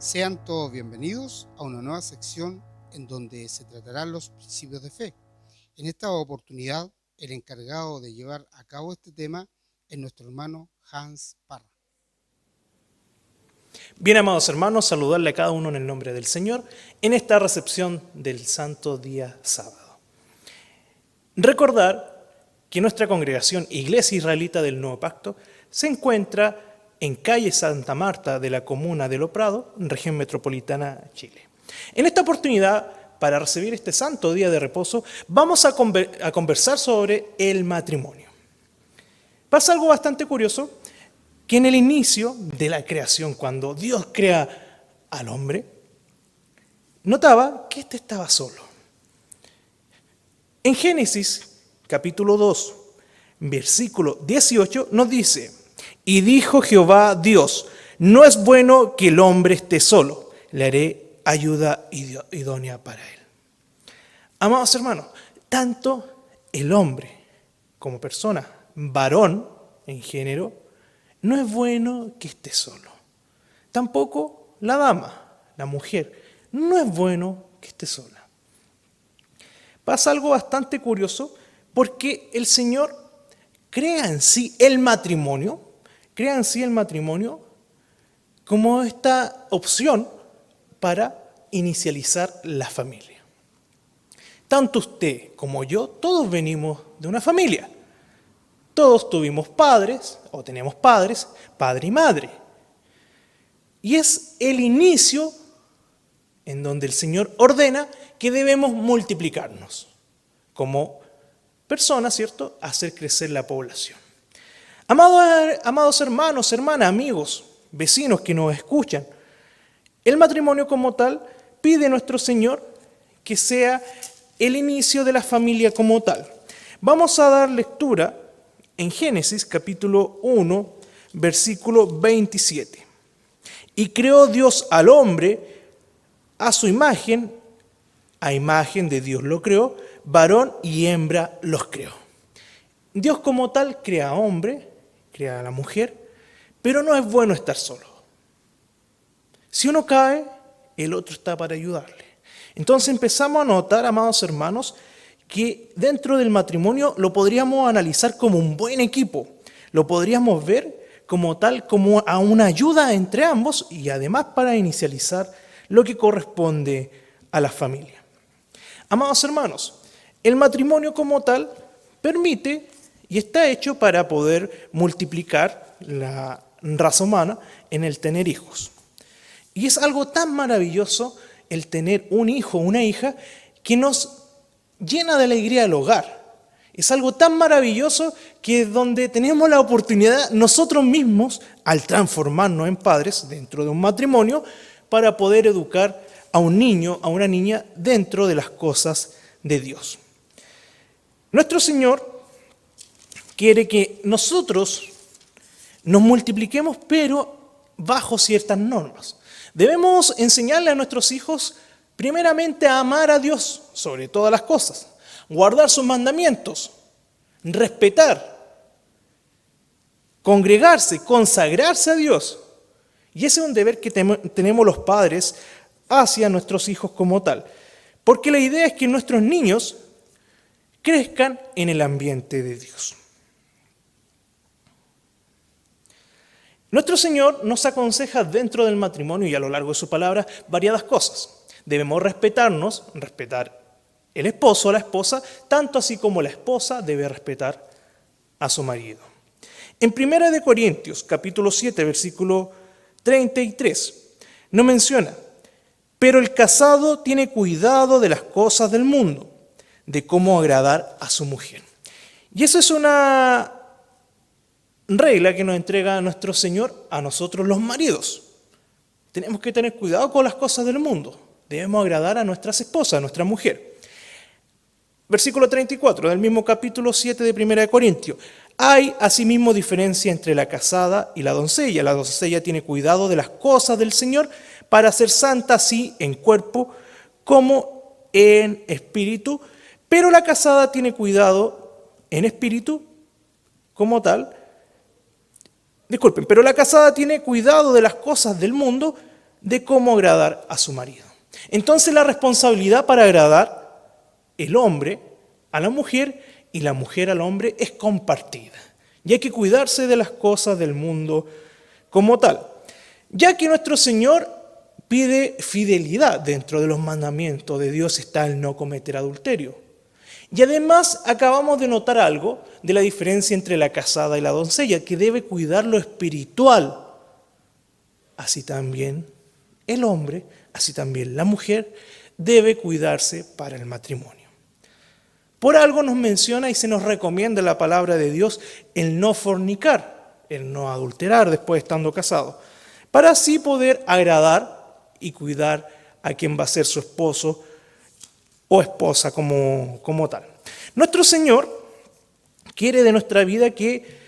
Sean todos bienvenidos a una nueva sección en donde se tratarán los principios de fe. En esta oportunidad, el encargado de llevar a cabo este tema es nuestro hermano Hans Parra. Bien, amados hermanos, saludarle a cada uno en el nombre del Señor en esta recepción del santo día sábado. Recordar que nuestra congregación Iglesia Israelita del Nuevo Pacto se encuentra en calle Santa Marta de la comuna de Lo Prado, región metropolitana, Chile. En esta oportunidad, para recibir este santo día de reposo, vamos a conversar sobre el matrimonio. Pasa algo bastante curioso, que en el inicio de la creación, cuando Dios crea al hombre, notaba que éste estaba solo. En Génesis, capítulo 2, versículo 18, nos dice: y dijo Jehová Dios, no es bueno que el hombre esté solo, le haré ayuda idónea para él. Amados hermanos, tanto el hombre como persona, varón en género, no es bueno que esté solo. Tampoco la dama, la mujer, no es bueno que esté sola. Pasa algo bastante curioso porque el Señor crea en sí el matrimonio como esta opción para inicializar la familia. Tanto usted como yo, todos venimos de una familia. Todos tuvimos padres, o tenemos padres, padre y madre. Y es el inicio en donde el Señor ordena que debemos multiplicarnos como personas, ¿cierto?, hacer crecer la población. Amados hermanos, hermanas, amigos, vecinos que nos escuchan, el matrimonio como tal pide a nuestro Señor que sea el inicio de la familia como tal. Vamos a dar lectura en Génesis capítulo 1, versículo 27. Y creó Dios al hombre a su imagen, a imagen de Dios lo creó, varón y hembra los creó. Dios como tal crea a hombre, crea a la mujer, pero no es bueno estar solo. Si uno cae, el otro está para ayudarle. Entonces empezamos a notar, amados hermanos, que dentro del matrimonio lo podríamos analizar como un buen equipo. Lo podríamos ver como tal, como a una ayuda entre ambos y además para inicializar lo que corresponde a la familia. Amados hermanos, el matrimonio como tal permite y está hecho para poder multiplicar la raza humana en el tener hijos. Y es algo tan maravilloso el tener un hijo o una hija que nos llena de alegría el hogar. Es algo tan maravilloso que es donde tenemos la oportunidad nosotros mismos, al transformarnos en padres dentro de un matrimonio, para poder educar a un niño, a una niña, dentro de las cosas de Dios. Nuestro Señor quiere que nosotros nos multipliquemos, pero bajo ciertas normas. Debemos enseñarle a nuestros hijos primeramente a amar a Dios sobre todas las cosas, guardar sus mandamientos, respetar, congregarse, consagrarse a Dios. Y ese es un deber que tenemos los padres hacia nuestros hijos como tal. Porque la idea es que nuestros niños crezcan en el ambiente de Dios. Nuestro Señor nos aconseja dentro del matrimonio y a lo largo de su palabra variadas cosas. Debemos respetarnos, respetar el esposo o la esposa, tanto así como la esposa debe respetar a su marido. En 1 Corintios, capítulo 7, versículo 33, nos menciona: pero el casado tiene cuidado de las cosas del mundo, de cómo agradar a su mujer. Y eso es una regla que nos entrega nuestro Señor a nosotros los maridos. Tenemos que tener cuidado con las cosas del mundo. Debemos agradar a nuestras esposas, a nuestra mujer. Versículo 34 del mismo capítulo 7 de 1 Corintios. Hay asimismo diferencia entre la casada y la doncella. La doncella tiene cuidado de las cosas del Señor para ser santa así en cuerpo como en espíritu, pero la casada tiene cuidado en espíritu como tal. Disculpen, pero la casada tiene cuidado de las cosas del mundo, de cómo agradar a su marido. Entonces la responsabilidad para agradar el hombre a la mujer y la mujer al hombre es compartida. Y hay que cuidarse de las cosas del mundo como tal, ya que nuestro Señor pide fidelidad. Dentro de los mandamientos de Dios está el no cometer adulterio. Y además acabamos de notar algo de la diferencia entre la casada y la doncella, que debe cuidar lo espiritual. Así también el hombre, así también la mujer, debe cuidarse para el matrimonio. Por algo nos menciona y se nos recomienda en la palabra de Dios el no fornicar, el no adulterar después de estando casado, para así poder agradar y cuidar a quien va a ser su esposo o esposa como tal. Nuestro Señor quiere de nuestra vida que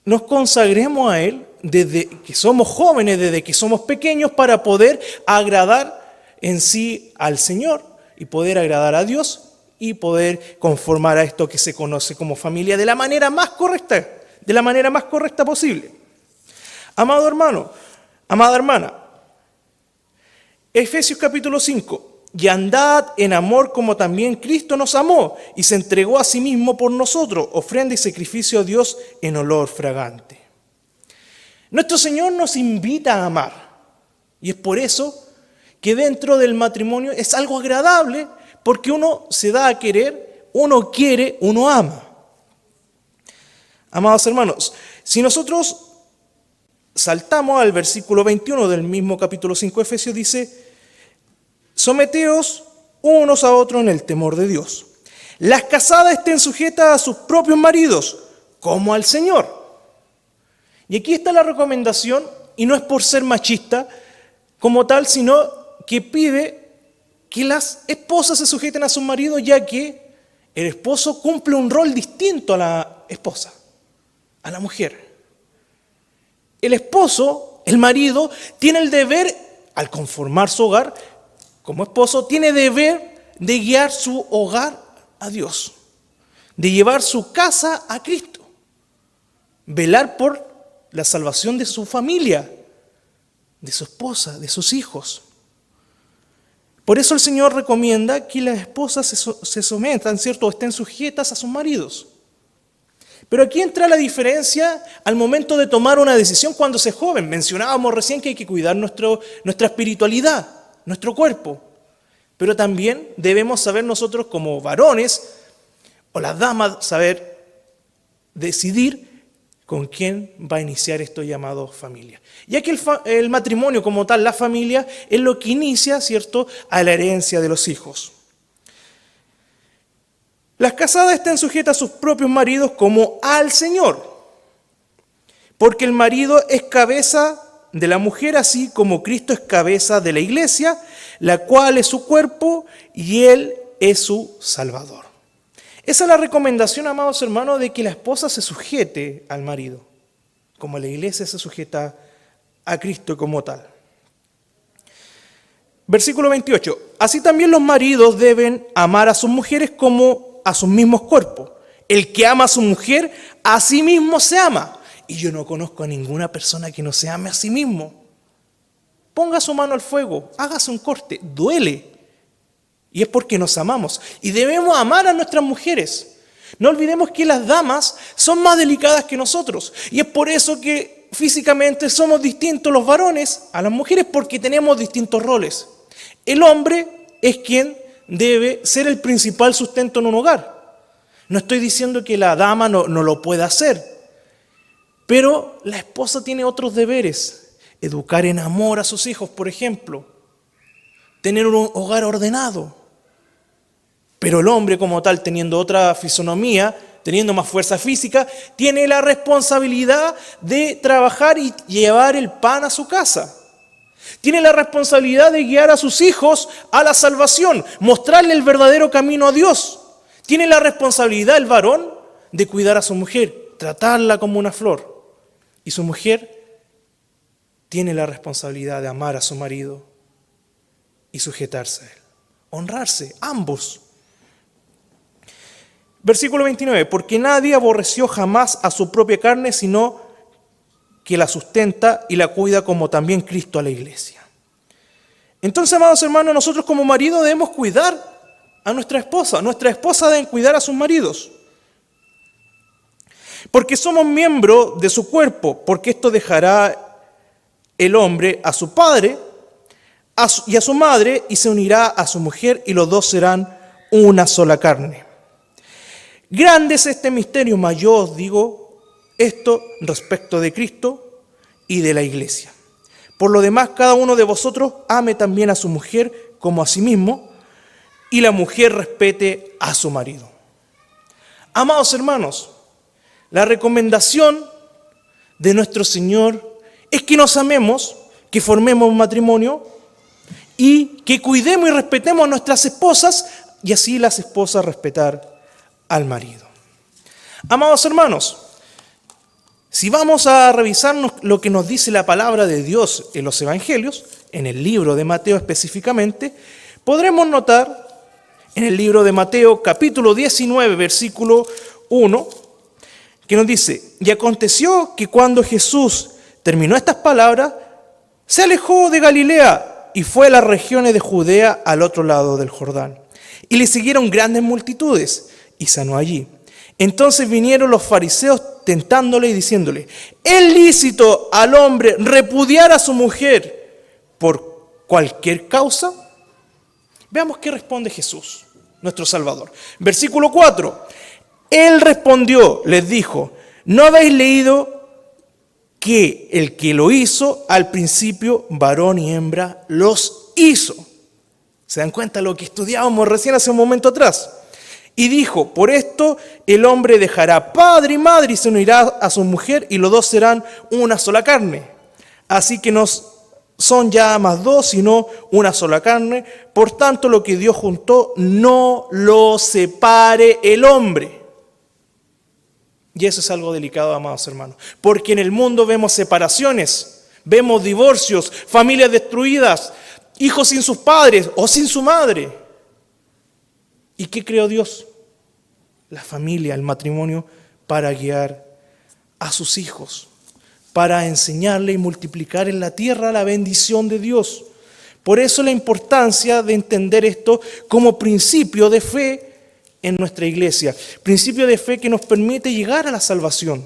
nos consagremos a Él desde que somos jóvenes, desde que somos pequeños, para poder agradar en sí al Señor y poder agradar a Dios y poder conformar a esto que se conoce como familia de la manera más correcta posible. Amado hermano, amada hermana, Efesios capítulo 5. Y andad en amor como también Cristo nos amó y se entregó a sí mismo por nosotros, ofrenda y sacrificio a Dios en olor fragante. Nuestro Señor nos invita a amar y es por eso que dentro del matrimonio es algo agradable, porque uno se da a querer, uno quiere, uno ama. Amados hermanos, si nosotros saltamos al versículo 21 del mismo capítulo 5 de Efesios, dice: someteos unos a otros en el temor de Dios. Las casadas estén sujetas a sus propios maridos, como al Señor. Y aquí está la recomendación, y no es por ser machista como tal, sino que pide que las esposas se sujeten a sus maridos, ya que el esposo cumple un rol distinto a la esposa, a la mujer. El esposo, el marido, tiene el deber, al conformar su hogar, como esposo, tiene deber de guiar su hogar a Dios, de llevar su casa a Cristo, velar por la salvación de su familia, de su esposa, de sus hijos. Por eso el Señor recomienda que las esposas se sometan, ¿cierto?, estén sujetas a sus maridos. Pero aquí entra la diferencia al momento de tomar una decisión cuando se es joven. Mencionábamos recién que hay que cuidar nuestra espiritualidad, nuestro cuerpo. Pero también debemos saber nosotros como varones, o las damas, saber decidir con quién va a iniciar esto llamado familia. Ya que el matrimonio como tal, la familia, es lo que inicia, ¿cierto?, a la herencia de los hijos. Las casadas estén sujetas a sus propios maridos como al Señor, porque el marido es cabeza de la mujer, así como Cristo es cabeza de la iglesia, la cual es su cuerpo y Él es su Salvador. Esa es la recomendación, amados hermanos, de que la esposa se sujete al marido, como la iglesia se sujeta a Cristo como tal. Versículo 28. Así también los maridos deben amar a sus mujeres como a sus mismos cuerpos. El que ama a su mujer, a sí mismo se ama. Y yo no conozco a ninguna persona que no se ame a sí mismo. Ponga su mano al fuego, hágase un corte, duele. Y es porque nos amamos. Y debemos amar a nuestras mujeres. No olvidemos que las damas son más delicadas que nosotros. Y es por eso que físicamente somos distintos los varones a las mujeres, porque tenemos distintos roles. El hombre es quien debe ser el principal sustento en un hogar. No estoy diciendo que la dama no lo pueda hacer, pero la esposa tiene otros deberes. Educar en amor a sus hijos, por ejemplo. Tener un hogar ordenado. Pero el hombre como tal, teniendo otra fisonomía, teniendo más fuerza física, tiene la responsabilidad de trabajar y llevar el pan a su casa. Tiene la responsabilidad de guiar a sus hijos a la salvación, mostrarle el verdadero camino a Dios. Tiene la responsabilidad el varón de cuidar a su mujer, tratarla como una flor. Y su mujer tiene la responsabilidad de amar a su marido y sujetarse a él. Honrarse, ambos. Versículo 29. Porque nadie aborreció jamás a su propia carne, sino que la sustenta y la cuida, como también Cristo a la iglesia. Entonces, amados hermanos, nosotros como marido debemos cuidar a nuestra esposa. Nuestras esposas deben cuidar a sus maridos. Porque somos miembros de su cuerpo, porque esto dejará el hombre a su padre y a su madre y se unirá a su mujer y los dos serán una sola carne. Grande es este misterio, mas yo os digo esto respecto de Cristo y de la iglesia. Por lo demás, cada uno de vosotros ame también a su mujer como a sí mismo y la mujer respete a su marido. Amados hermanos, la recomendación de nuestro Señor es que nos amemos, que formemos un matrimonio y que cuidemos y respetemos a nuestras esposas y así las esposas respetar al marido. Amados hermanos, si vamos a revisarnos lo que nos dice la palabra de Dios en los evangelios, en el libro de Mateo específicamente, podremos notar en el libro de Mateo capítulo 19, versículo 1, que nos dice: y aconteció que cuando Jesús terminó estas palabras, se alejó de Galilea y fue a las regiones de Judea al otro lado del Jordán. Y le siguieron grandes multitudes y sanó allí. Entonces vinieron los fariseos tentándole y diciéndole: ¿es lícito al hombre repudiar a su mujer por cualquier causa? Veamos qué responde Jesús, nuestro Salvador. Versículo 4. Él respondió, les dijo: ¿no habéis leído que el que lo hizo al principio, varón y hembra, los hizo? ¿Se dan cuenta lo que estudiábamos recién hace un momento atrás? Y dijo: por esto el hombre dejará padre y madre y se unirá a su mujer y los dos serán una sola carne. Así que no son ya más dos, sino una sola carne. Por tanto, lo que Dios juntó, no lo separe el hombre. Y eso es algo delicado, amados hermanos, porque en el mundo vemos separaciones, vemos divorcios, familias destruidas, hijos sin sus padres o sin su madre. ¿Y qué creó Dios? La familia, el matrimonio, para guiar a sus hijos, para enseñarle y multiplicar en la tierra la bendición de Dios. Por eso la importancia de entender esto como principio de fe en nuestra iglesia, principio de fe que nos permite llegar a la salvación,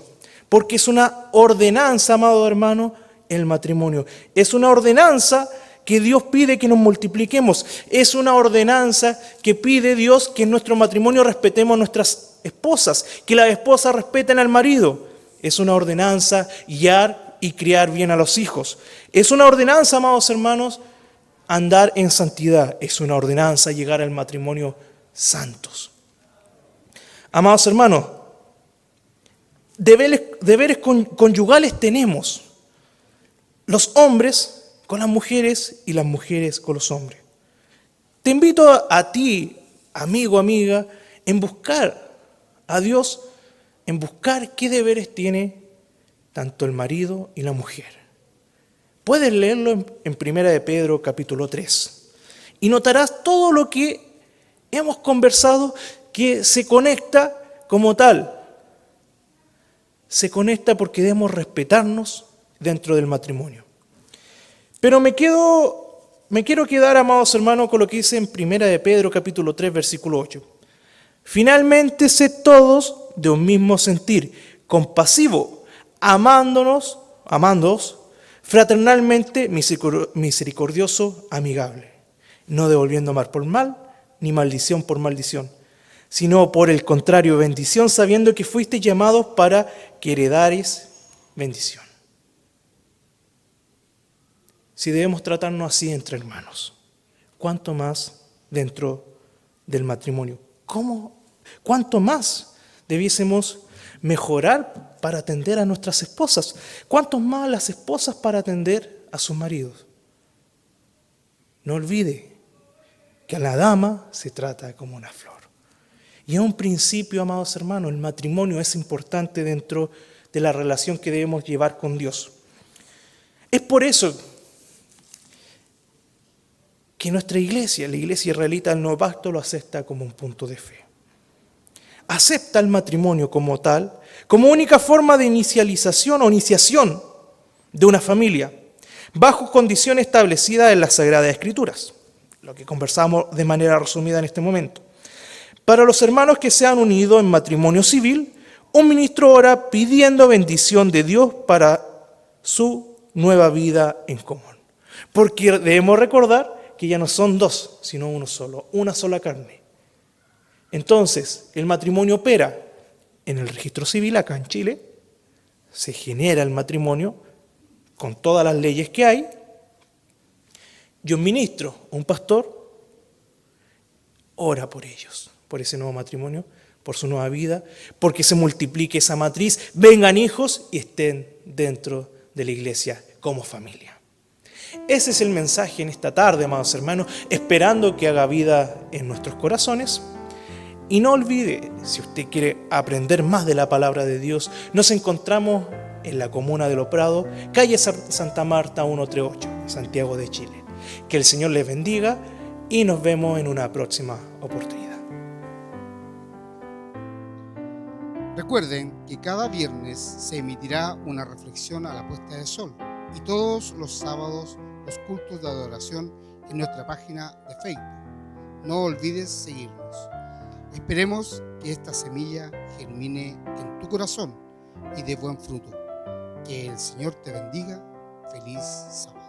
porque es una ordenanza, amado hermano, el matrimonio. Es una ordenanza que Dios pide que nos multipliquemos. Es una ordenanza que pide Dios que en nuestro matrimonio respetemos a nuestras esposas, que las esposas respeten al marido. Es una ordenanza guiar y criar bien a los hijos. Es una ordenanza, amados hermanos, andar en santidad. Es una ordenanza llegar al matrimonio santos. Amados hermanos, deberes conyugales tenemos. Los hombres con las mujeres y las mujeres con los hombres. Te invito a ti, amigo, amiga, en buscar a Dios, en buscar qué deberes tiene tanto el marido y la mujer. Puedes leerlo en 1 de Pedro capítulo 3 y notarás todo lo que hemos conversado que se conecta como tal. Se conecta porque debemos respetarnos dentro del matrimonio. Pero me quiero quedar, amados hermanos, con lo que dice en 1 de Pedro capítulo 3, versículo 8. Finalmente, sed todos de un mismo sentir, compasivo, amándoos fraternalmente, misericordioso, amigable, no devolviendo mal por mal, ni maldición por maldición, sino por el contrario, bendición, sabiendo que fuisteis llamados para que heredaréis bendición. Si debemos tratarnos así entre hermanos, ¿cuánto más dentro del matrimonio? ¿Cuánto más debiésemos mejorar para atender a nuestras esposas? ¿Cuánto más las esposas para atender a sus maridos? No olvide que a la dama se trata como una flor. Y a un principio, amados hermanos, el matrimonio es importante dentro de la relación que debemos llevar con Dios. Es por eso que nuestra iglesia, la iglesia israelita del Nuevo Pacto, lo acepta como un punto de fe. Acepta el matrimonio como tal, como única forma de inicialización o iniciación de una familia, bajo condiciones establecidas en las Sagradas Escrituras, lo que conversamos de manera resumida en este momento. Para los hermanos que se han unido en matrimonio civil, un ministro ora pidiendo bendición de Dios para su nueva vida en común. Porque debemos recordar que ya no son dos, sino uno solo, una sola carne. Entonces, el matrimonio opera en el registro civil acá en Chile, se genera el matrimonio con todas las leyes que hay, y un ministro, un pastor, ora por ellos, por ese nuevo matrimonio, por su nueva vida, porque se multiplique esa matriz, vengan hijos y estén dentro de la iglesia como familia. Ese es el mensaje en esta tarde, amados hermanos, esperando que haga vida en nuestros corazones. Y no olvide, si usted quiere aprender más de la palabra de Dios, nos encontramos en la comuna de Los Prados, calle Santa Marta 138, Santiago de Chile. Que el Señor les bendiga y nos vemos en una próxima oportunidad. Recuerden que cada viernes se emitirá una reflexión a la puesta de sol y todos los sábados los cultos de adoración en nuestra página de Facebook. No olvides seguirnos. Esperemos que esta semilla germine en tu corazón y dé buen fruto. Que el Señor te bendiga. Feliz sábado.